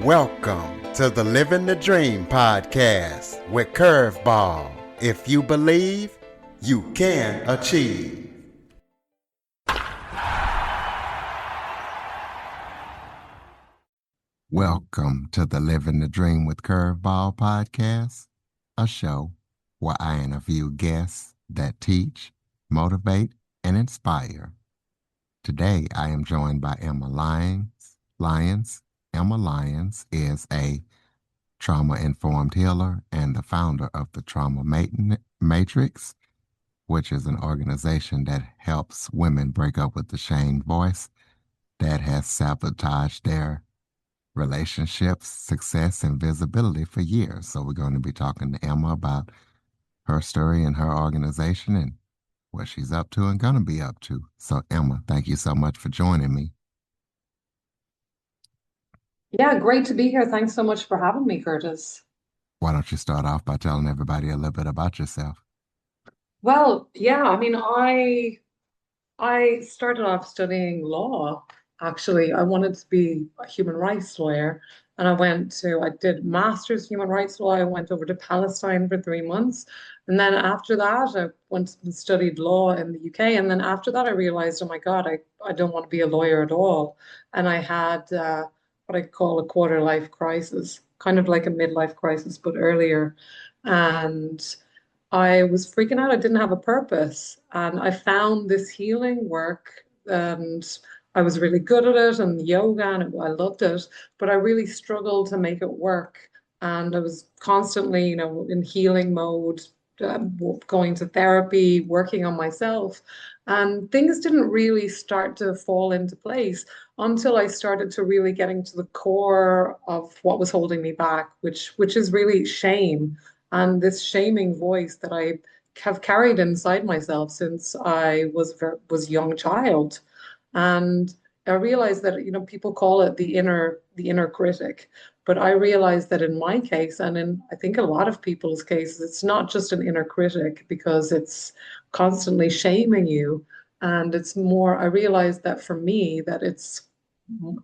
Welcome to the Living the Dream podcast with Curveball. If you believe, you can achieve. Welcome to the Living the Dream with Curveball podcast, a show where I interview guests that teach, motivate, and inspire. Today, I am joined by Emma Lyons. Emma Lyons is a trauma-informed healer and the founder of the Trauma Matrix, which is an organization that helps women break up with the shame voice that has sabotaged their relationships, success, and visibility for years. So we're going to be talking to Emma about her story and her organization and what she's up to and going to be up to. So Emma, thank you so much for joining me. Yeah, great to be here. Thanks so much for having me, Curtis. Why don't you start off by telling everybody a little bit about yourself? Well, yeah, I started off studying law. Actually, I wanted to be a human rights lawyer, and I did master's human rights law. I went over to Palestine for 3 months, and then after that, I went and studied law in the UK. And then after that, I realized, oh my God, I don't want to be a lawyer at all. And I had what I call a quarter life crisis, kind of like a midlife crisis, but earlier. And I was freaking out. I didn't have a purpose. And I found this healing work, and I was really good at it, and yoga, and I loved it, but I really struggled to make it work. And I was constantly, in healing mode, going to therapy, working on myself. And things didn't really start to fall into place until I started to really getting to the core of what was holding me back, which is really shame and this shaming voice that I have carried inside myself since I was a young child. And I realized that, people call it the inner critic, but I realized that in my case, and in I think a lot of people's cases, it's not just an inner critic because it's constantly shaming you. And it's more, I realized that for me, that it's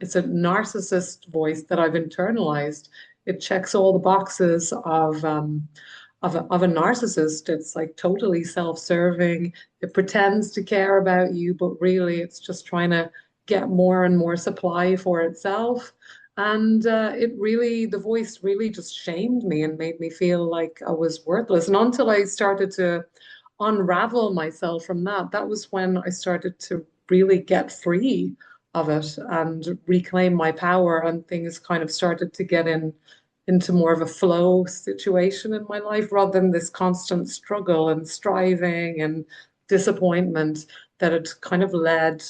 a narcissist voice that I've internalized. It checks all the boxes of a narcissist. It's like totally self-serving. It pretends to care about you, but really it's just trying to get more and more supply for itself. And the voice really just shamed me and made me feel like I was worthless. And until I started to unravel myself from that, that was when I started to really get free of it and reclaim my power, and things kind of started to get into more of a flow situation in my life rather than this constant struggle and striving and disappointment that had kind of led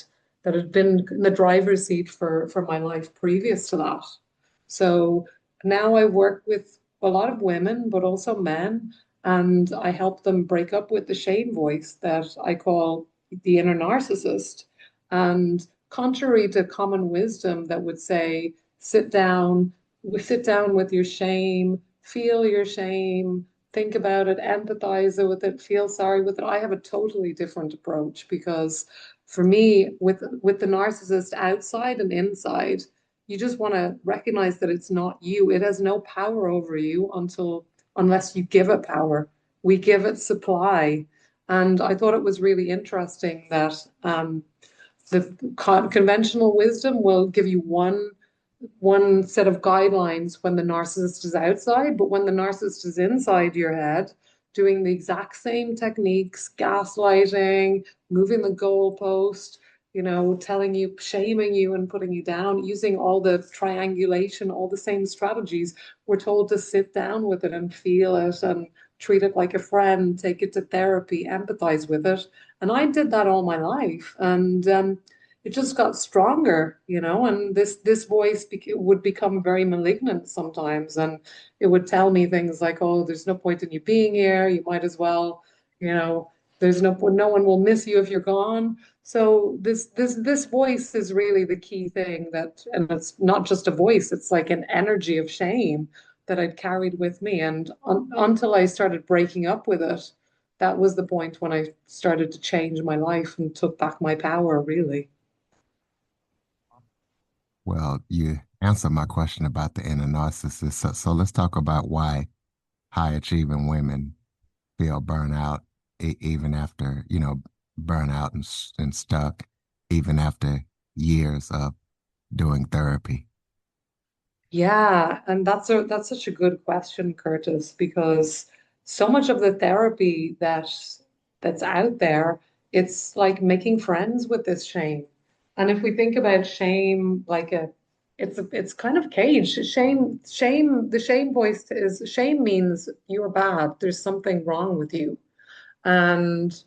that had been in the driver's seat for my life previous to that. So now I work with a lot of women, but also men, and I help them break up with the shame voice that I call the inner narcissist. And contrary to common wisdom that would say, sit down with your shame, feel your shame, think about it, empathize with it, feel sorry with it. I have a totally different approach because for me, with the narcissist outside and inside, you just want to recognize that it's not you. It has no power over you unless you give it power. We give it supply. And I thought it was really interesting that the conventional wisdom will give you one set of guidelines when the narcissist is outside, but when the narcissist is inside your head, doing the exact same techniques, gaslighting, moving the goalpost, telling you, shaming you and putting you down, using all the triangulation, all the same strategies, we're told to sit down with it and feel it and treat it like a friend, take it to therapy, empathize with it. And I did that all my life. And it just got stronger, and this voice would become very malignant sometimes, and it would tell me things like, "Oh, there's no point in you being here. You might as well, you know, no one will miss you if you're gone." So this voice is really the key thing and it's not just a voice; it's like an energy of shame that I'd carried with me, and until I started breaking up with it, that was the point when I started to change my life and took back my power, really. Well, you answered my question about the inner narcissist. So let's talk about why high achieving women feel burnout even after, burnout and stuck, even after years of doing therapy. Yeah, and that's such a good question, Curtis, because so much of the therapy that's out there, it's like making friends with this shame. And if we think about shame like it's kind of caged. The shame voice is shame means you're bad. There's something wrong with you. And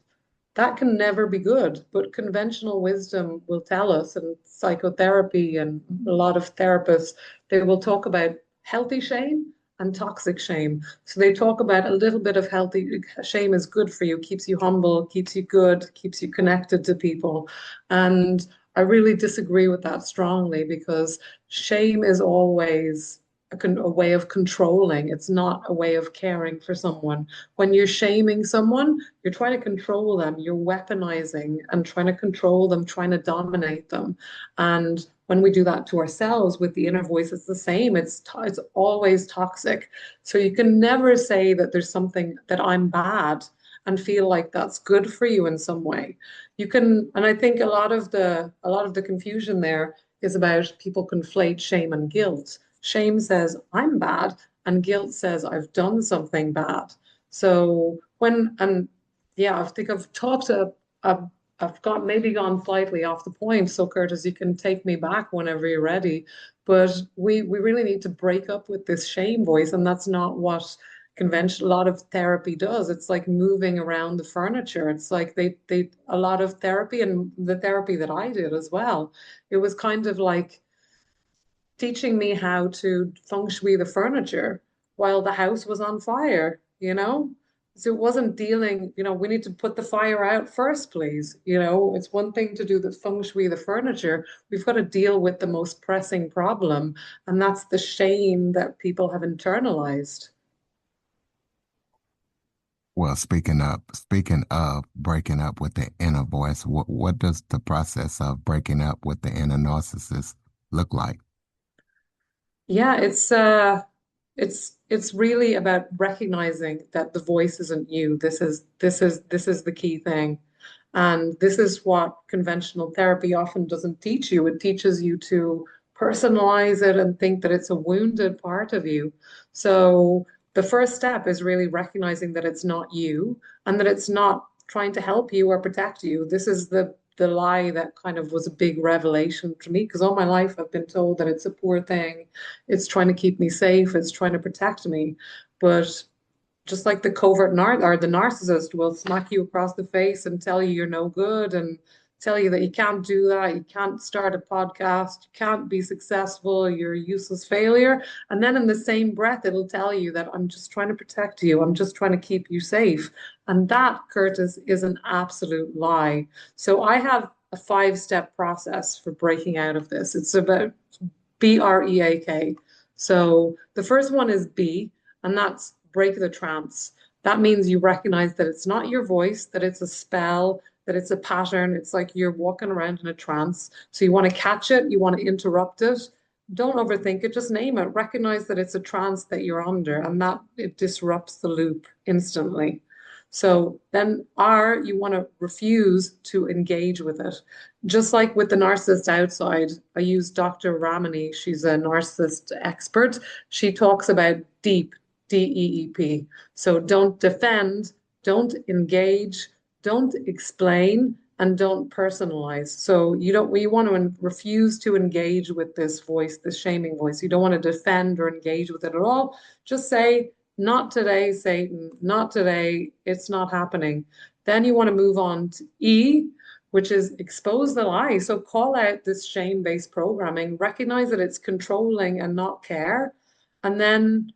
that can never be good. But conventional wisdom will tell us, and psychotherapy and a lot of therapists, they will talk about healthy shame and toxic shame. So they talk about a little bit of healthy shame is good for you, keeps you humble, keeps you good, keeps you connected to people. And I really disagree with that strongly because shame is always a way of controlling. It's not a way of caring for someone. When you're shaming someone, you're trying to control them, you're weaponizing and trying to control them, trying to dominate them. And when we do that to ourselves with the inner voice, it's the same. It's always toxic. So you can never say that there's something that I'm bad and feel like that's good for you in some way. You can, and I think a lot of the confusion there is about people conflate shame and guilt. Shame says I'm bad, and guilt says I've done something bad. So and yeah, I think I've, I've got maybe gone slightly off the point. So Curtis, you can take me back whenever you're ready. But we really need to break up with this shame voice, and that's not what a lot of therapy does. It's like moving around the furniture. It's like they a lot of therapy and the therapy that I did as well. It was kind of like teaching me how to feng shui the furniture while the house was on fire, you know? So it wasn't dealing, we need to put the fire out first, please. It's one thing to do the feng shui, the furniture. We've got to deal with the most pressing problem, and that's the shame that people have internalized. Well, speaking of breaking up with the inner voice, what does the process of breaking up with the inner narcissist look like? Yeah, it's really about recognizing that the voice isn't you. This is the key thing. And this is what conventional therapy often doesn't teach you. It teaches you to personalize it and think that it's a wounded part of you. So the first step is really recognizing that it's not you and that it's not trying to help you or protect you. This is the lie that kind of was a big revelation to me because all my life I've been told that it's a poor thing. It's trying to keep me safe. It's trying to protect me. But just like the covert or the narcissist will smack you across the face and tell you you're no good and tell you that you can't do that, you can't start a podcast, you can't be successful, you're a useless failure. And then in the same breath, it'll tell you that I'm just trying to protect you, I'm just trying to keep you safe. And that, Curtis, is an absolute lie. So I have a 5-step process for breaking out of this. It's about BREAK. So the first one is B, and that's break the trance. That means you recognize that it's not your voice, that it's a spell, that it's a pattern. It's like you're walking around in a trance. So you want to catch it, you want to interrupt it. Don't overthink it, just name it. Recognize that it's a trance that you're under, and that it disrupts the loop instantly. So then R, you want to refuse to engage with it. Just like with the narcissist outside, I use Dr. Ramani. She's a narcissist expert. She talks about deep, DEEP. So don't defend, don't engage, don't explain, and don't personalize. So we want to refuse to engage with this voice, this shaming voice. You don't want to defend or engage with it at all. Just say, not today, Satan, not today. It's not happening. Then you want to move on to E, which is expose the lie. So call out this shame-based programming, recognize that it's controlling and not care. And then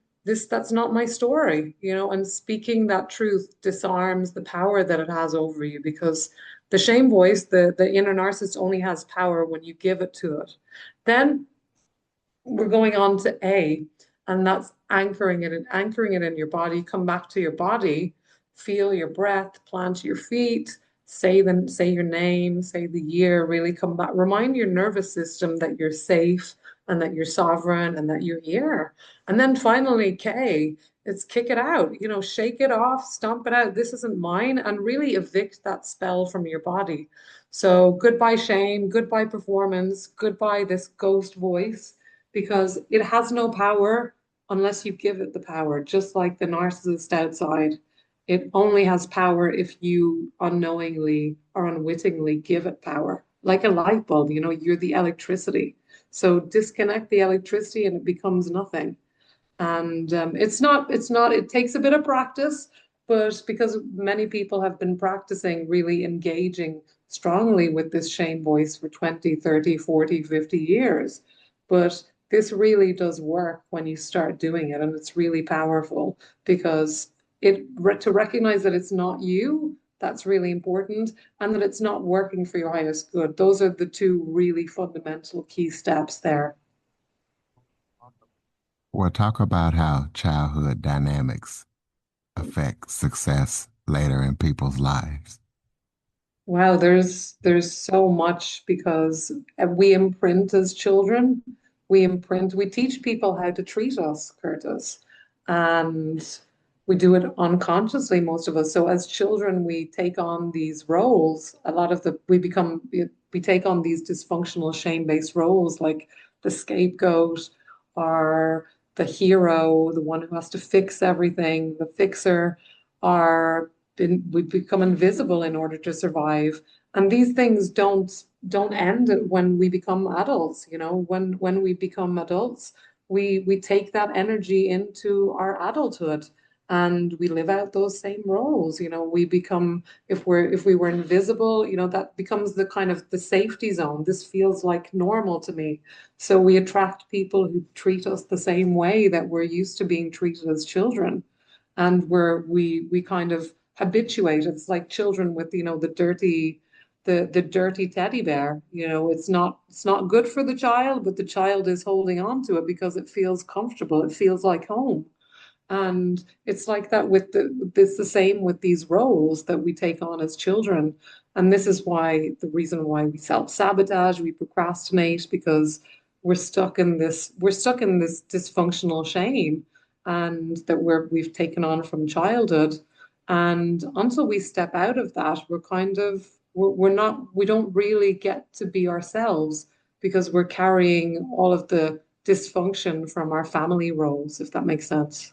that's not my story, and speaking that truth disarms the power that it has over you because the shame voice, the inner narcissist only has power when you give it to it. Then we're going on to A, and that's anchoring it in your body. Come back to your body, feel your breath, plant your feet, say your name, say the year, really come back. Remind your nervous system that you're safe and that you're sovereign and that you're here. And then finally, K, it's kick it out, shake it off, stomp it out. This isn't mine, and really evict that spell from your body. So goodbye shame, goodbye performance, goodbye this ghost voice, because it has no power unless you give it the power, just like the narcissist outside. It only has power if you unknowingly or unwittingly give it power. Like a light bulb, you're the electricity. So disconnect the electricity and it becomes nothing. And it takes a bit of practice, but because many people have been practicing really engaging strongly with this shame voice for 20, 30, 40, 50 years. But this really does work when you start doing it, and it's really powerful because to recognize that it's not you, that's really important, and that it's not working for your highest good. Those are the two really fundamental key steps there. We'll talk about how childhood dynamics affect success later in people's lives. Wow, there's so much because we imprint as children. We teach people how to treat us, Curtis, and we do it unconsciously, most of us. So as children, we take on these roles. A lot of the we take on these dysfunctional shame-based roles, like the scapegoat or the hero, the one who has to fix everything, the fixer, or we become invisible in order to survive. And these things don't end when we become adults. When we become adults, we take that energy into our adulthood and we live out those same roles. We become, if we were invisible, that becomes the kind of the safety zone. This feels like normal to me. So we attract people who treat us the same way that we're used to being treated as children. And we kind of habituate. It's like children with, the dirty teddy bear. It's not good for the child, but the child is holding on to it because it feels comfortable. It feels like home. And it's like that it's the same with these roles that we take on as children. And this is the reason why we self-sabotage, we procrastinate, because we're stuck in this dysfunctional shame and that we've taken on from childhood. And until we step out of that, we don't really get to be ourselves because we're carrying all of the dysfunction from our family roles, if that makes sense.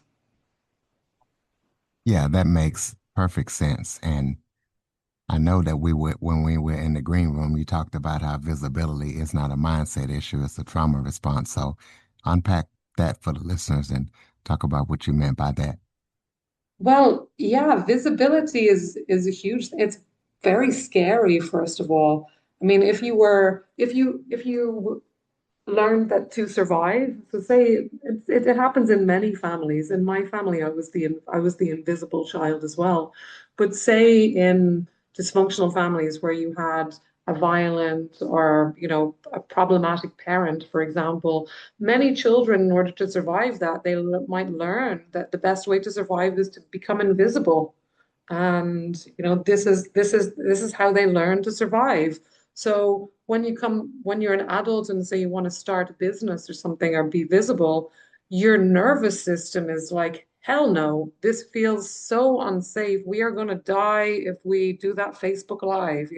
Yeah, that makes perfect sense. And I know that when we were in the green room, you talked about how visibility is not a mindset issue, it's a trauma response. So unpack that for the listeners and talk about what you meant by that. Well, yeah, visibility is a huge, it's very scary, first of all. I mean, if you learned that to survive. So say it happens in many families. In my family, I was the invisible child as well. But say in dysfunctional families where you had a violent or a problematic parent, for example, many children, in order to survive that, might learn that the best way to survive is to become invisible. And this is how they learn to survive. So when you're an adult and say you want to start a business or something or be visible, your nervous system is like, hell no, this feels so unsafe. We are going to die if we do that Facebook Live.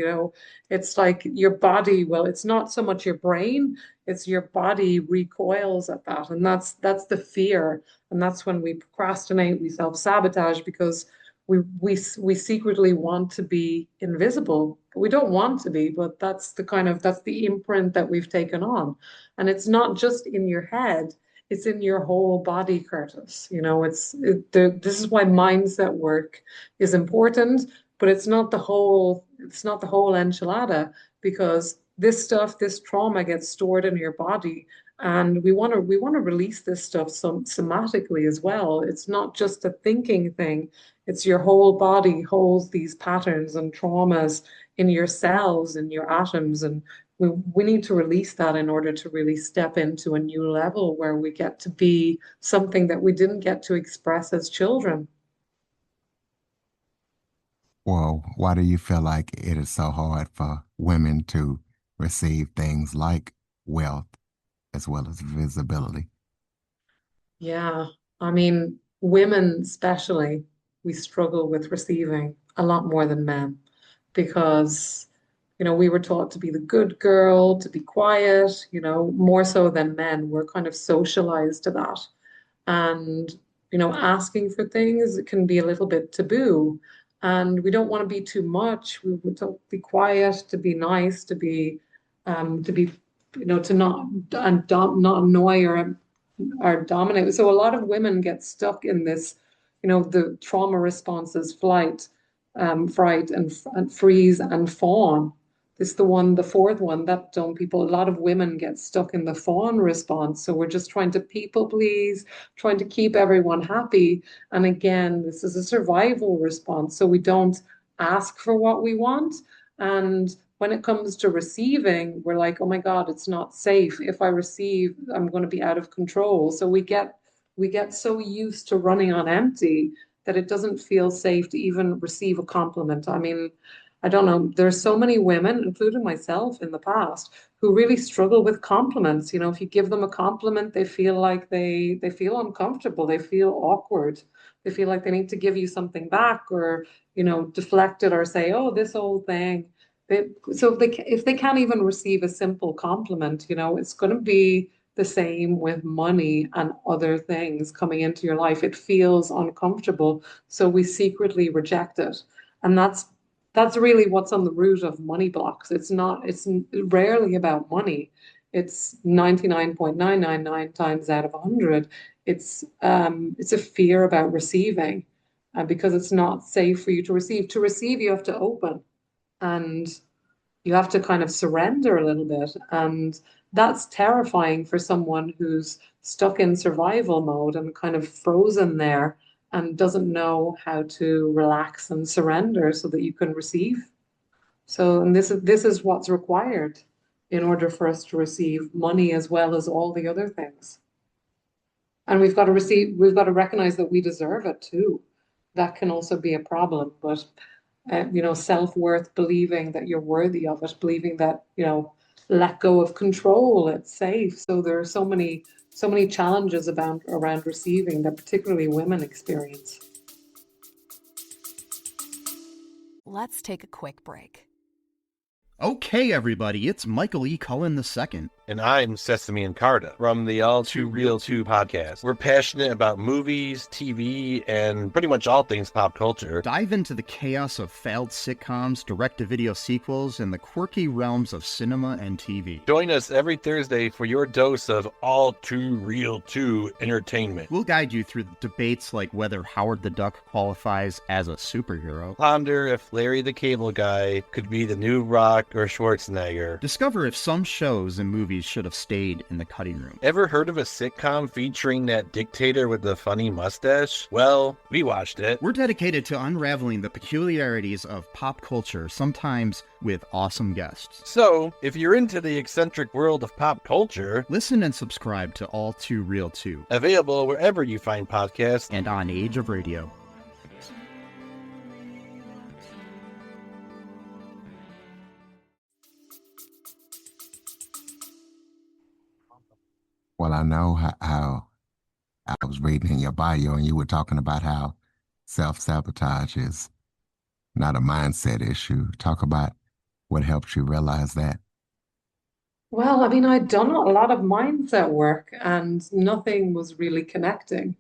It's like your body, well, it's not so much your brain, it's your body recoils at that. And that's the fear. And that's when we procrastinate, we self-sabotage because we secretly want to be invisible. We don't want to be, but that's the imprint that we've taken on. And it's not just in your head, it's in your whole body, Curtis. This is why mindset work is important, but it's not the whole enchilada, because this trauma gets stored in your body. And we want to release this stuff somatically as well. It's not just a thinking thing. It's your whole body holds these patterns and traumas in your cells, in your atoms, and we need to release that in order to really step into a new level where we get to be something that we didn't get to express as children. Well, why do you feel like it is so hard for women to receive things like wealth as well as visibility? Yeah, I mean, women especially, we struggle with receiving a lot more than men because, we were taught to be the good girl, to be quiet, more so than men. We're kind of socialized to that. And, asking for things it can be a little bit taboo. And we don't want to be too much. We want to be quiet, to be nice, to be, to not and dom not annoy or dominate. So a lot of women get stuck in this, the trauma responses, fright, and freeze and fawn. This is the fourth one that don't people, a lot of women get stuck in the fawn response. So we're just trying to people please, trying to keep everyone happy. And again, this is a survival response. So we don't ask for what we want. And when it comes to receiving, we're like, oh my God, it's not safe. If I receive, I'm going to be out of control. So we get so used to running on empty that it doesn't feel safe to even receive a compliment. I mean, I don't know. There's so many women, including myself in the past, who really struggle with compliments. If you give them a compliment, they feel like they feel uncomfortable, they feel awkward, they feel like they need to give you something back or, deflect it or say, oh, this old thing. So if they can't even receive a simple compliment, it's going to be the same with money and other things coming into your life. It feels uncomfortable, so we secretly reject it. And that's really what's on the root of money blocks. It's rarely about money. It's 99.999 times out of 100. It's a fear about receiving, because it's not safe for you to receive. To receive, you have to open and you have to kind of surrender a little bit. And that's terrifying for someone who's stuck in survival mode and kind of frozen there and doesn't know how to relax and surrender so that you can receive. So, and this is what's required in order for us to receive money as well as all the other things. And we've got to recognize that we deserve it too. That can also be a problem, but self-worth, believing that you're worthy of it, believing that, let go of control, it's safe. So there are so many challenges about around receiving that particularly women experience. Let's take a quick break. Okay, everybody, it's Michael E. Cullen II. And I'm Sesame and Carta from the All Too Real 2 podcast. We're passionate about movies, TV, and pretty much all things pop culture. Dive into the chaos of failed sitcoms, direct-to-video sequels, and the quirky realms of cinema and TV. Join us every Thursday for your dose of All Too Real 2 entertainment. We'll guide you through debates like whether Howard the Duck qualifies as a superhero. Ponder if Larry the Cable Guy could be the new Rock or Schwarzenegger. Discover if some shows and movies should have stayed in the cutting room. Ever heard of a sitcom featuring that dictator with the funny mustache? Well, we watched it. We're dedicated to unraveling the peculiarities of pop culture, sometimes with awesome guests. So, if you're into the eccentric world of pop culture, listen and subscribe to All Too Real 2. Available wherever you find podcasts and on Age of Radio. Well, I know how I was reading in your bio and you were talking about how self-sabotage is not a mindset issue. Talk about what helped you realize that. Well, I mean, I'd done a lot of mindset work and nothing was really connecting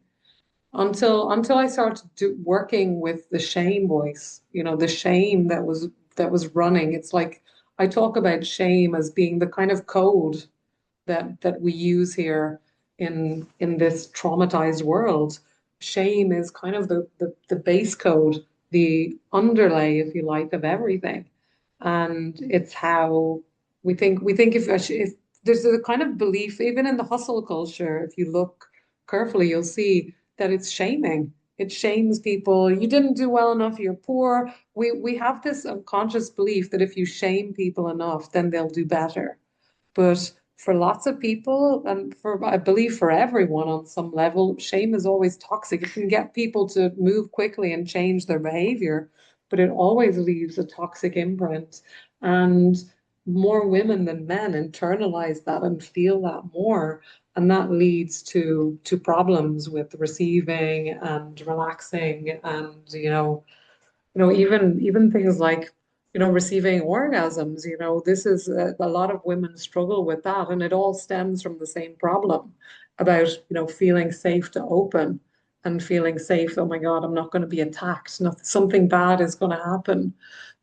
until I started working with the shame voice, the shame that was running. It's like I talk about shame as being the kind of code that we use here in this traumatized world. Shame is kind of the base code, the underlay, if you like, of everything. And it's how we think if there's a kind of belief, even in the hustle culture, if you look carefully, you'll see that it's shaming. It shames people. You didn't do well enough, you're poor. We have this unconscious belief that if you shame people enough, then they'll do better. But for lots of people, and I believe for everyone on some level, shame is always toxic. It can get people to move quickly and change their behavior, but it always leaves a toxic imprint. And more women than men internalize that and feel that more. And that leads to problems with receiving and relaxing and, even things like, receiving orgasms, this is a lot of women struggle with that. And it all stems from the same problem about, feeling safe to open and feeling safe. Oh my God, I'm not going to be attacked. Something bad is going to happen.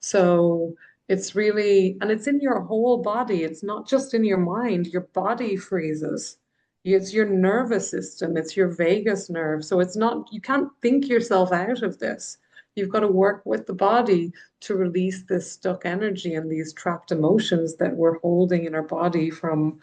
So it's really, and it's in your whole body. It's not just in your mind. Your body freezes. It's your nervous system. It's your vagus nerve. So it's not, you can't think yourself out of this. You've got to work with the body to release this stuck energy and these trapped emotions that we're holding in our body from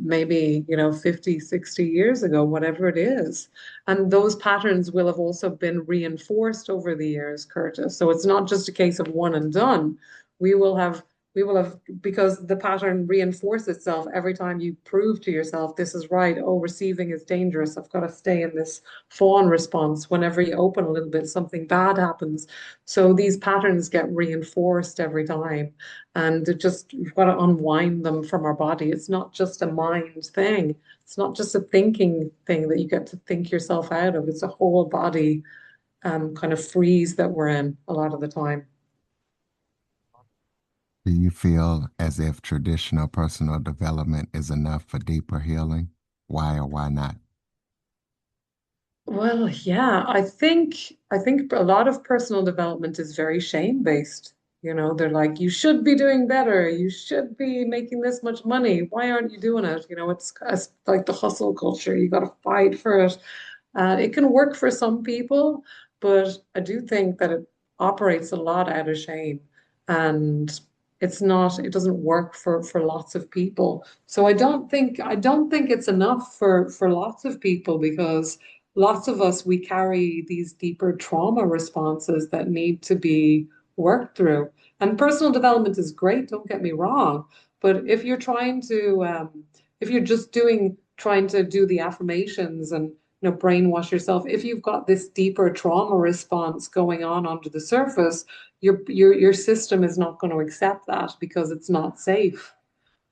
maybe, 50, 60 years ago, whatever it is. And those patterns will have also been reinforced over the years, Curtis. So it's not just a case of one and done. We will have because the pattern reinforces itself every time you prove to yourself this is right. Oh, receiving is dangerous. I've got to stay in this fawn response. Whenever you open a little bit, something bad happens. So these patterns get reinforced every time. And you've got to unwind them from our body. It's not just a mind thing. It's not just a thinking thing that you get to think yourself out of. It's a whole body kind of freeze that we're in a lot of the time. Do you feel as if traditional personal development is enough for deeper healing? Why or why not? Well, yeah, I think a lot of personal development is very shame-based. They're like, you should be doing better. You should be making this much money. Why aren't you doing it? It's like the hustle culture. You got to fight for it. It can work for some people, but I do think that it operates a lot out of shame, and it doesn't work for lots of people. So I don't think it's enough for lots of people because lots of us, we carry these deeper trauma responses that need to be worked through. And personal development is great, don't get me wrong. But if you're just trying to do the affirmations and brainwash yourself, if you've got this deeper trauma response going on under the surface, your system is not going to accept that because it's not safe.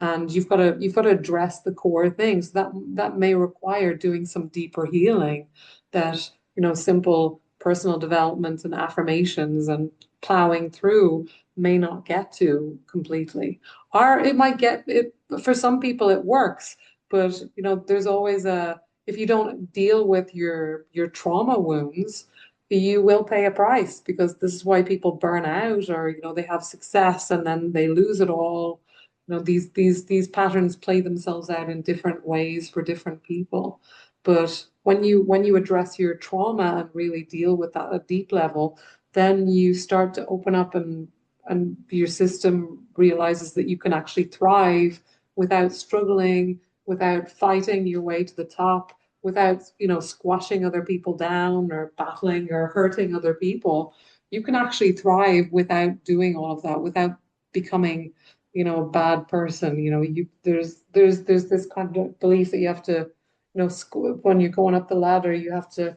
And you've got to address the core things that may require doing some deeper healing that simple personal development and affirmations and plowing through may not get to completely, or it might get it. For some people it works, but there's always a if you don't deal with your trauma wounds, you will pay a price, because this is why people burn out, or they have success and then they lose it all. These patterns play themselves out in different ways for different people. But when you address your trauma and really deal with that at a deep level, then you start to open up, and your system realizes that you can actually thrive without struggling, without fighting your way to the top, without squashing other people down or battling or hurting other people. You can actually thrive without doing all of that, without becoming a bad person. There's this kind of belief that you have to, when you're going up the ladder, you have to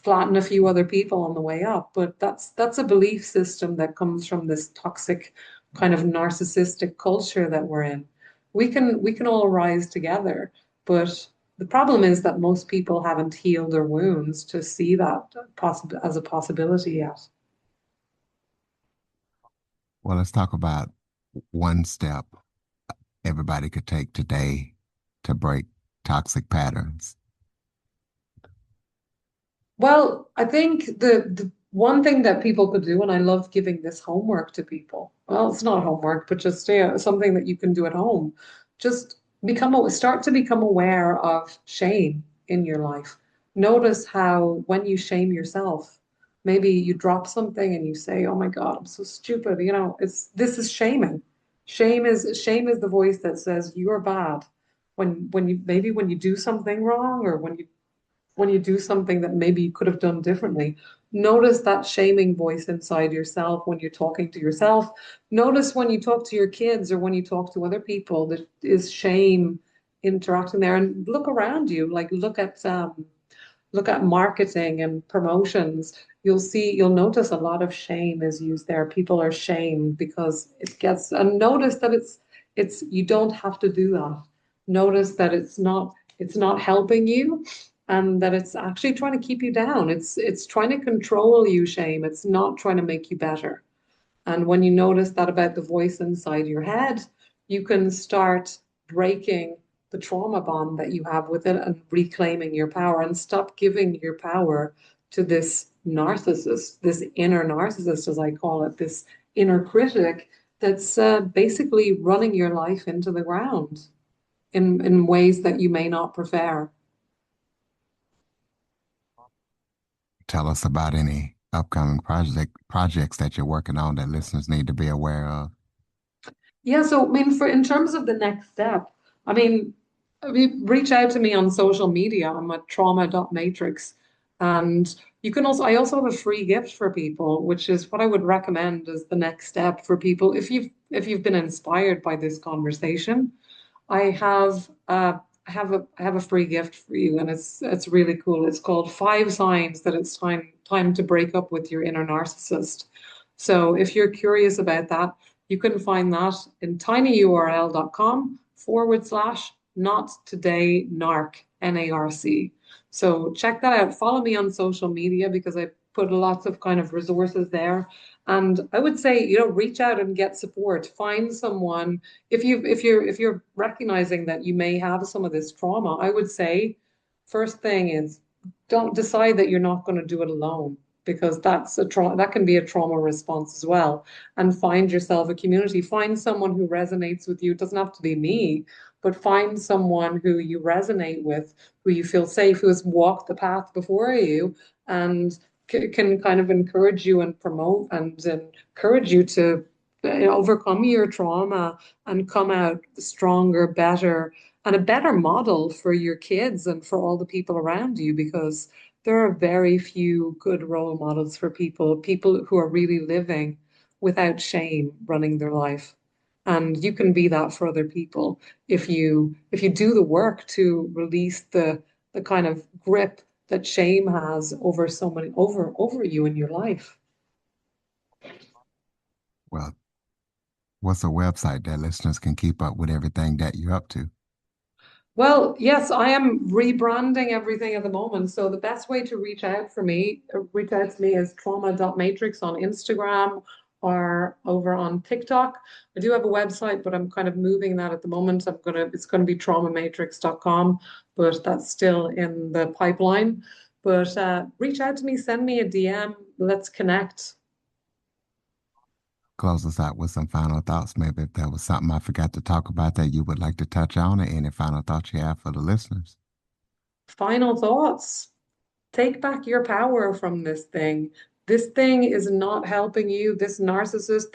flatten a few other people on the way up. But that's a belief system that comes from this toxic kind of narcissistic culture that we're in. We can all rise together, but the problem is that most people haven't healed their wounds to see that possible as a possibility yet. Well, let's talk about one step everybody could take today to break toxic patterns. Well, I think the one thing that people could do, and I love giving this homework to people. Well, it's not homework, but just something that you can do at home. Just start to become aware of shame in your life. Notice how when you shame yourself, maybe you drop something and you say, "Oh my God, I'm so stupid." This is shaming. Shame is the voice that says you're bad. When you do something wrong, or when you do something that maybe you could have done differently. Notice that shaming voice inside yourself when you're talking to yourself. Notice when you talk to your kids or when you talk to other people, that is shame interacting there. And look around you, like look at marketing and promotions. you'll notice a lot of shame is used there. People are shamed because it gets, and notice that you don't have to do that. Notice that it's not helping you and that it's actually trying to keep you down. It's trying to control you, shame. It's not trying to make you better. And when you notice that about the voice inside your head, you can start breaking the trauma bond that you have with it and reclaiming your power and stop giving your power to this narcissist, this inner narcissist, as I call it, this inner critic that's basically running your life into the ground in ways that you may not prefer. Tell us about any upcoming projects that you're working on that listeners need to be aware of. Yeah, so I mean, for in terms of the next step, reach out to me on social media. I'm at trauma.matrix. And you can also, I also have a free gift for people, which is what I would recommend as the next step for people. If you've been inspired by this conversation, I have I have a free gift for you, and it's really cool. It's called Five Signs That It's Time to Break Up with Your Inner Narcissist. So if you're curious about that, you can find that in tinyurl.com/not today narc NARC. So check that out. Follow me on social media because I put lots of kind of resources there. And I would say, reach out and get support. Find someone if you're recognizing that you may have some of this trauma. I would say first thing is don't decide that you're not going to do it alone because that can be a trauma response as well. And find yourself a community. Find someone who resonates with you. It doesn't have to be me, but find someone who you resonate with, who you feel safe, who has walked the path before you, and can kind of encourage you and promote and encourage you to overcome your trauma and come out stronger, better, and a better model for your kids and for all the people around you because there are very few good role models for people who are really living without shame running their life. And you can be that for other people if you do the work to release the kind of grip that shame has over so many over you in your life. Well, what's a website that listeners can keep up with everything that you're up to? Well, yes, I am rebranding everything at the moment. So the best way to reach out to me is trauma.matrix on Instagram or over on TikTok. I do have a website, but I'm kind of moving that at the moment. It's gonna be traumamatrix.com, but that's still in the pipeline. But reach out to me, send me a DM, let's connect. Close us out with some final thoughts. Maybe if there was something I forgot to talk about that you would like to touch on, or any final thoughts you have for the listeners. Final thoughts. Take back your power from this thing. This thing is not helping you. This narcissist,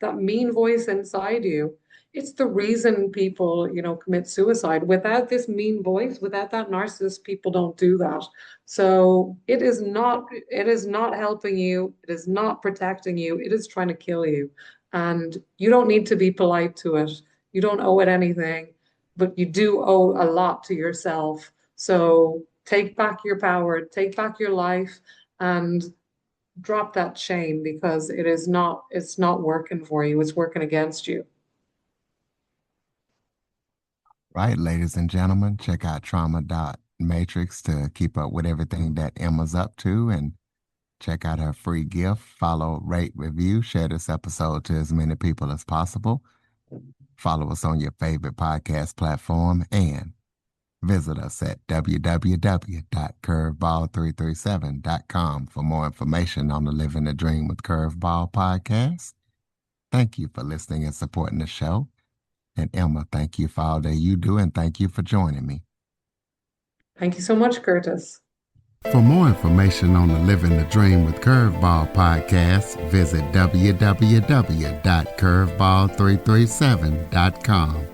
that mean voice inside you. It's the reason people, commit suicide. Without this mean voice, without that narcissist, people don't do that. So it is not helping you. It is not protecting you. It is trying to kill you. And you don't need to be polite to it. You don't owe it anything, but you do owe a lot to yourself. So take back your power, take back your life, and drop that shame because it's not working for you. It's working against you. Right, ladies and gentlemen, check out trauma.matrix to keep up with everything that Emma's up to and check out her free gift. Follow, rate, review, share this episode to as many people as possible. Follow us on your favorite podcast platform and visit us at www.curveball337.com for more information on the Living the Dream with Curveball podcast. Thank you for listening and supporting the show. And Emma, thank you for all that you do, and thank you for joining me. Thank you so much, Curtis. For more information on the Living the Dream with Curveball podcast, visit www.curveball337.com.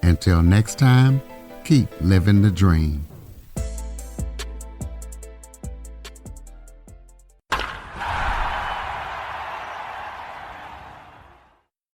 Until next time, keep living the dream.